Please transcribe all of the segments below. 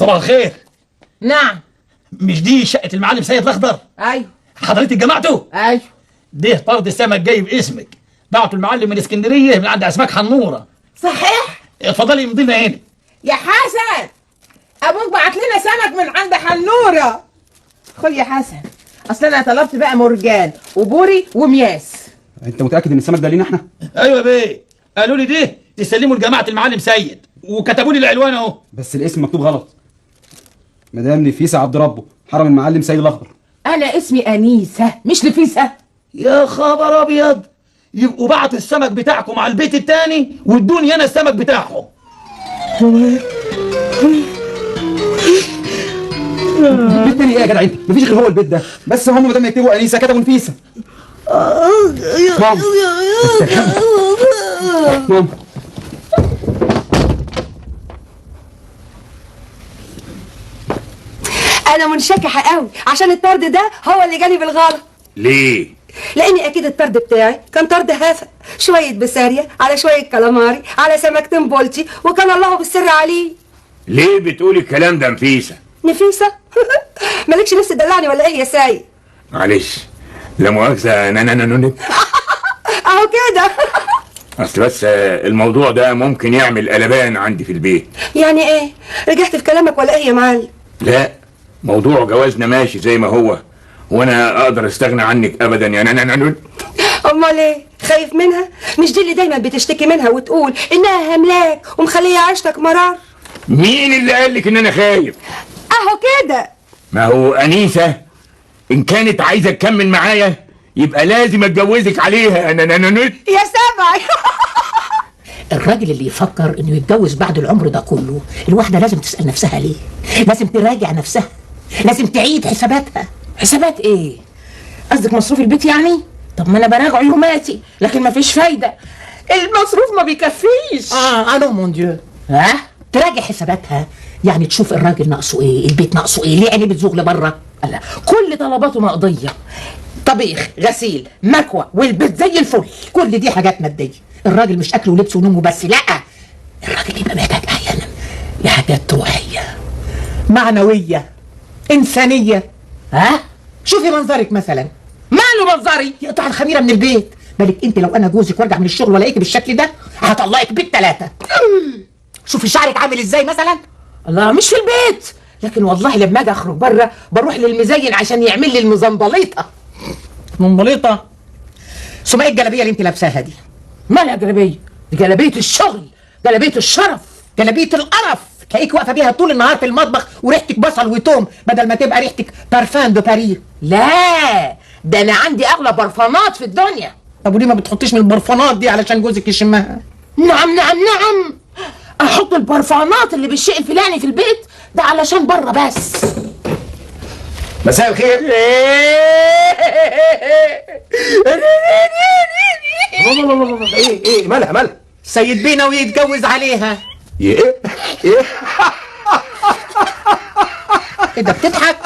صباح الخير. نعم. مش دي شقة المعلم سيد الأخضر؟ ايوه. حضرتك جمعته؟ ايوه. ده طرد السمك جاي باسمك، بعته المعلم من اسكندرية من عند أسماك حنورة. صحيح؟ اتفضلي امضي لنا هنا. يا حسن، ابوك بعت لنا سمك من عند حنورة. خد يا حسن، اصل انا طلبت بقى مرجان وبوري ومياس. انت متاكد ان السمك ده لينا احنا؟ ايوه يا بيه، قالوا لي ده تسلموا لجماعة المعلم سيد وكتبوا لي العنوان اهو. بس الاسم مكتوب غلط. مدام نفيسه عبد ربه، حرم المعلم سيد الاخضر. انا اسمي انيسه مش نفيسه. يا خبر ابيض، يبقوا بعتوا السمك بتاعكم على البيت التاني وادوني انا السمك بتاعهم. البيت تاني ايه يا جدع انت؟ مفيش غير هو البيت ده، بس هم بدل ما يكتبوا انيسه كتبوا نفيسه. ماما ماما انا منشكحه قوي عشان الطرد ده هو اللي جالي بالغلط. ليه؟ لاني اكيد الطرد بتاعي كان طرد هافق، شويه بسارية على شويه كالاماري على سمكتين بولتي، وكان الله بالسر عليه. ليه بتقولي الكلام ده نفيسة؟ نفيسه؟ مالكش نفس تدلعني ولا ايه يا سايق؟ معلش لا مؤاخذة اهو كده. اصل بس الموضوع ده ممكن يعمل قلبان عندي في البيت. يعني ايه؟ رجعت في كلامك ولا ايه يا معلم؟ لا، موضوع جوازنا ماشي زي ما هو، وانا اقدر استغنى عنك ابدا يعني امال ايه؟ خايف منها؟ مش دي اللي دايما بتشتكي منها وتقول انها هملاك ومخليه عيشتك مرار؟ مين اللي قالك ان انا خايف؟ اهو كده. ما هو انيسة ان كانت عايزة تكمل معايا يبقى لازم اتجوزك عليها يا سبعي. الراجل اللي يفكر انه يتجوز بعد العمر ده كله، الواحده لازم تسال نفسها ليه، لازم تراجع نفسها، لازم تعيد حساباتها. حسابات ايه؟ قصدك مصروف البيت يعني؟ طب ما انا براجعه يوماتي لكن ما فيش فايده، المصروف ما بيكفيش. الو مون ديو. ها؟ تراجع حساباتها يعني تشوف الراجل ناقصه ايه، البيت ناقصه ايه، ليه عينيه بتزوغ لبره؟ لا، كل طلباته مقضيه، طبيخ غسيل مكوى والبيت زي الفل، كل دي حاجات ماديه. الراجل مش اكل ولبس ونوم وبس، لا، الراجل يبقى محتاج احيانا لحاجات روحيه معنويه انسانيه. ها؟ شوفي منظرك مثلا، ماله منظري يقطع الخميره من البيت. بالك انت لو انا جوزك وارجع من الشغل والاقيك بالشكل ده هطلقك بالثلاثه. شوفي شعرك عامل ازاي مثلا. الله، مش في البيت، لكن والله لما اجي اخرج بره بروح للمزين عشان يعمل لي المزنبليطه. منبليطه؟ سمعي الجلابيه اللي انت لابساها دي مالها جلابيه؟ دي جلابيه الشغل، جلابيه الشرف، جلابيه القرف. تلاقيك واقفه بيها طول النهار في المطبخ وريحتك بصل وتوم بدل ما تبقى ريحتك بارفان دو باريس. لا، ده انا عندي اغلى برفانات في الدنيا. طب وليه ما بتحطيش من البرفانات دي علشان جوزك يشمها؟ نعم نعم نعم، احط البرفانات اللي بالشيء الفلاني في البيت ده علشان بره بس. مساء الخير. ايه مالها؟ سيد بينا ويتجوز عليها. ايه ايه ده بتضحك؟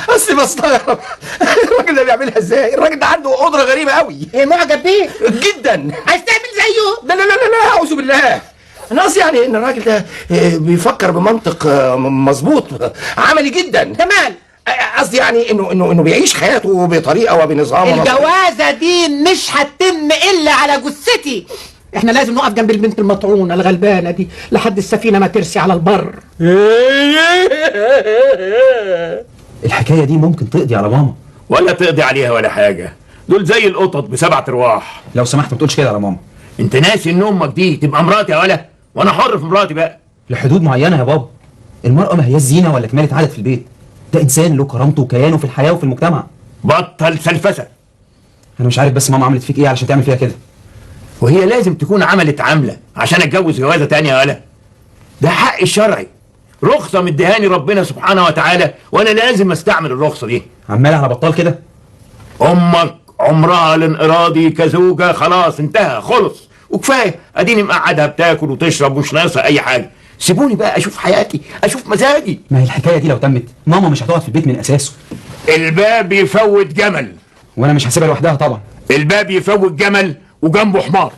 اصلي بستغرب الراجل ده بيعملها ازاي؟ الراجل ده عنده قدره غريبه قوي. ايه معجب بيه؟ جدا. عايز تعمل زيه؟ لا اعوذ بالله. انا قصدي يعني ان الراجل ده بيفكر بمنطق مظبوط، عملي جدا. كمان قصدي يعني انه بيعيش حياته بطريقه وبنظام. الجوازه دي مش هتتم الا على جثتي. احنا لازم نقف جنب البنت المطعونه الغلبانه دي لحد السفينه ما ترسي على البر. الحكايه دي ممكن تقضي على ماما. ولا تقضي عليها ولا حاجة، دول زي القطط ب7 أرواح. لو سمحت ما تقولش كده على ماما. انت ناسي ان امك دي تبقى مراتي يا ولا، وانا حر في مراتي بقى. لحدود معينه يا بابا. المرأة ما هي الزينة ولا كمالة عدد في البيت. ده إنسان له كرامته وكيانه في الحياة وفي المجتمع. بطل سلفسة. أنا مش عارف بس ماما عملت فيك إيه علشان تعمل فيها كده. وهي لازم تكون عملت عملة عشان اتجوز جوازة تانية يا ولا؟ ده حق الشرعي، رخصة مديهاني ربنا سبحانه وتعالى، وانا لازم استعمل الرخصة دي. عمال على بطال كده. امك عمرها الانقراضي كزوجة خلاص انتهى خلص، وكفاية اديني مقعدها بتاكل وتشرب ومش ناقصة اي حاجة. سيبوني بقى اشوف حياتي، اشوف مزاجي. ما هي الحكاية دي لو تمت ماما مش هتقعد في البيت من اساسه. الباب يفوت جمل، وانا مش هسيبها لوحدها طبعا. الباب يفوت جمل وجنبه حمار.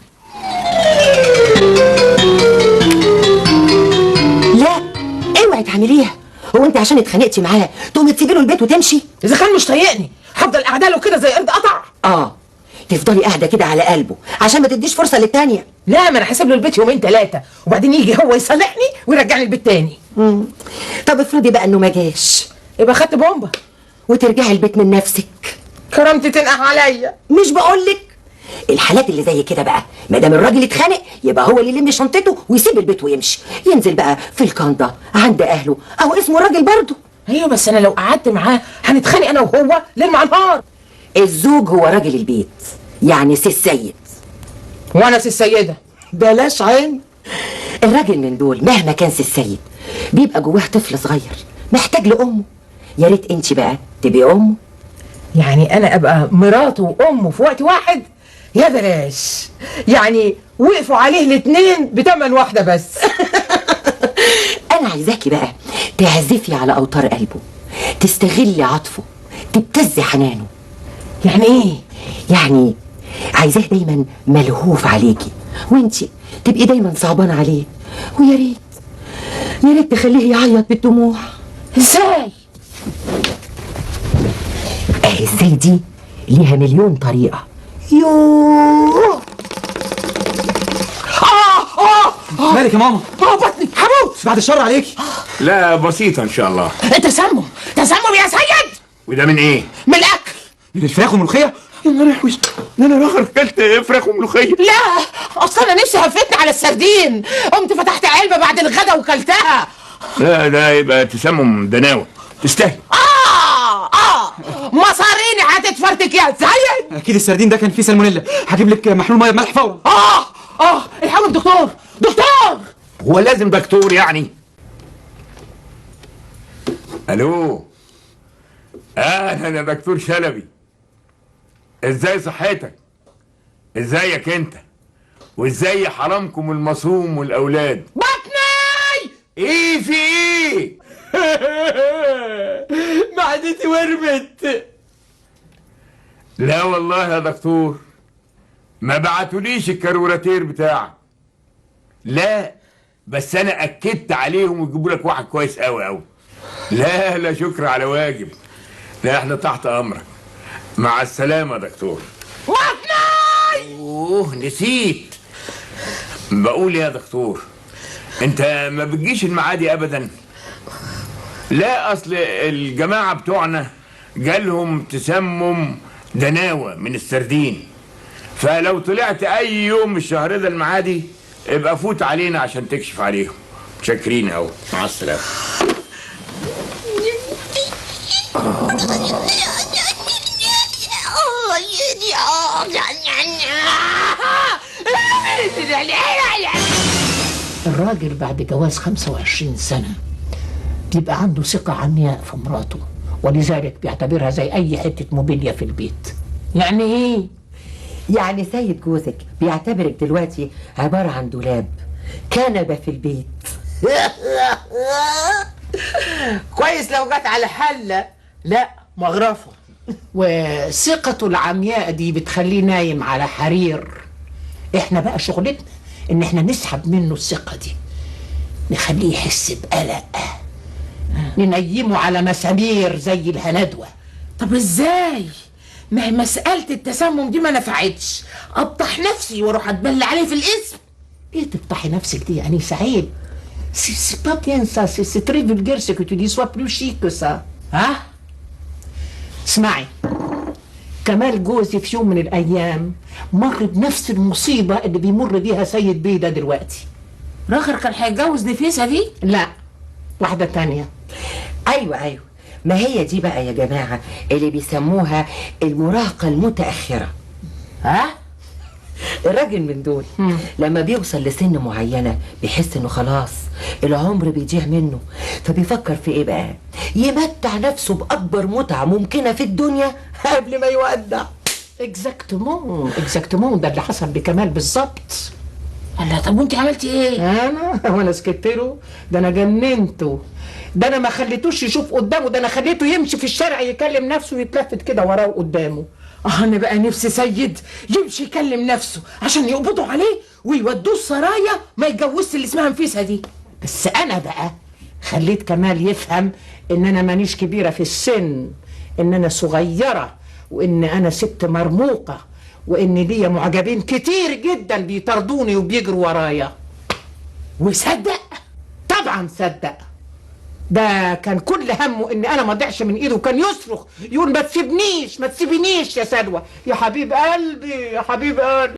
لا، اوعي تعمليها. هو انت عشان اتخانقتي معاه تقومي تسيبي له البيت وتمشي؟ اذا كان مش طايقني هفضل قاعده له كده زي قرد قطع. تفضلي قاعده كده على قلبه عشان ما تديش فرصه للتانيه. لا، ما انا هسيب له البيت يومين 3 وبعدين يجي هو يصالحني ويرجعني البيت تاني. طب افرضي بقى انه ما جاش، يبقى خدت بومبا وترجعي البيت من نفسك. كرامتي تنقح عليا. مش بقولك الحالات اللي زي كده بقى، ما دام الراجل اتخانق يبقى هو اللي يلم شنطته ويسيب البيت ويمشي، ينزل بقى في الكندا عند اهله، اهو اسمه راجل برضه. ايوه بس انا لو قعدت معاه هنتخانق انا وهو ليل مع نهار. الزوج هو راجل البيت، يعني سي السيد وانا سي السيده. بلاش عين. الراجل من دول مهما كان سي السيد بيبقى جواه طفل صغير محتاج لامه. يا ريت انت بقى تبقي امه. يعني انا ابقى مراته وامه في وقت واحد؟ يا بلاش، يعني وقفوا عليه الاتنين بتمن واحده بس. انا عايزاكي بقى تعزفي على اوتار قلبه، تستغلي عطفه، تبتزي حنانه. يعني ايه؟ يعني عايزاه دايما ملهوف عليكي، وانتي تبقي دايما صعبان عليه. ويا ريت يا ريت تخليه يعيط بالدموع. ازاي؟ ازاي دي ليها مليون طريقة. يوه مالك يا ماما؟ بطني هموت. بعد الشر عليكي. لا بسيطة ان شاء الله. تسمم يا سيد. وده من ايه؟ من الاكل. من الفراخ والملوخية؟ يا نهار اسود، انا اخر اكلت فراخ وملوخية. لا، اصل انا نفسي هفتني على السردين، قمت فتحت علبه بعد الغدا وكلتها. لا ده يبقى تسمم دناوة، تستاهل. مصاريني هتتفرتك يا سيد. اكيد السردين ده كان فيه سالمونيلا. هجيب لك محلول ميه بملح فورا. الحقوا الدكتور. هو لازم دكتور يعني؟ الو، انا دكتور شلبي. ازاي صحتك؟ ازيك انت؟ وازاي حرامكم المصوم والاولاد؟ بطني. ايه في ايه؟ معدتي ورمت. لا والله يا دكتور، ما بعتوليش الكاروراتير بتاعك. لا بس انا اكدت عليهم ويجيبوا لك واحد كويس قوي قوي. لا شكر على واجب. لا احنا تحت امرك. مع السلامه يا دكتور. بطني. نسيت بقول يا دكتور، انت ما بتجيش المعادي ابدا؟ لا اصل الجماعه بتوعنا جالهم تسمم دناوة من السردين، فلو طلعت اي يوم الشهر ده المعادي ابقى فوت علينا عشان تكشف عليهم. متشكرين اهو، مع السلامه. الراجل بعد جواز 25 سنة بيبقى عنده ثقة عمياء في مراته، ولذلك بيعتبرها زي أي حتة موبيليا في البيت. يعني ايه؟ يعني سيد جوزك بيعتبرك دلوقتي عبارة عن دولاب، كنبة في البيت. كويس لو جت على حلة، لا مغرفة. وثقته العمياء دي بتخليه نايم على حرير. احنا بقى شغلتنا ان احنا نسحب منه الثقة دي، نخليه يحس بقلق، ننيمه على مسامير زي الهندوة. طب ازاي؟ ما هي مسألة التسمم دي ما نفعتش، أبطح نفسي واروح اتبلى عليه في الاسم. ايه تبطحي نفسك دي يا انيسة؟ عيب. سي با بيان سا، سي تري فولجير سي كو تو دي، سوا بلو شيك كو سا. ها؟ اسمعي، كمال جوزي في يوم من الايام مر بنفس المصيبة اللي بيمر بيها سيد بيدا دلوقتي. راخر كان هيتجوز نفيسة دي؟ لا، واحدة تانية. ايوه ما هي دي بقى يا جماعة اللي بيسموها المراهقة المتأخرة. ها؟ الراجل من دول لما بيوصل لسن معينة بيحس انه خلاص العمر بيضيع منه، فبيفكر في ايه بقى؟ يمتع نفسه بأكبر متعة ممكنة في الدنيا قبل ما يودع. اكزاكتومون ده اللي حصل لكمال بالظبط. الله، طب وانت عملتي ايه؟ وانا سكت له؟ ده انا جننته، ده انا ما خليتوش يشوف قدامه، ده انا خليته يمشي في الشارع يكلم نفسه ويتلفت كده وراه وقدامه. انا بقى نفسي سيد يمشي يكلم نفسه عشان يقبضوا عليه ويودوه السرايا ما يتجوزش اللي اسمها نفيسة دي. بس انا بقى خليت كمال يفهم ان انا مانيش كبيرة في السن، ان انا صغيرة، وان انا ست مرموقة، وان ليا معجبين كتير جدا بيطردوني وبيجروا ورايا. وصدق، طبعا صدق. ده كان كل همه ان انا ما اضيعش من ايده، وكان يصرخ يقول ما تسيبنيش ما تسيبنيش يا سلوى، يا حبيب قلبي يا حبيب قلبي.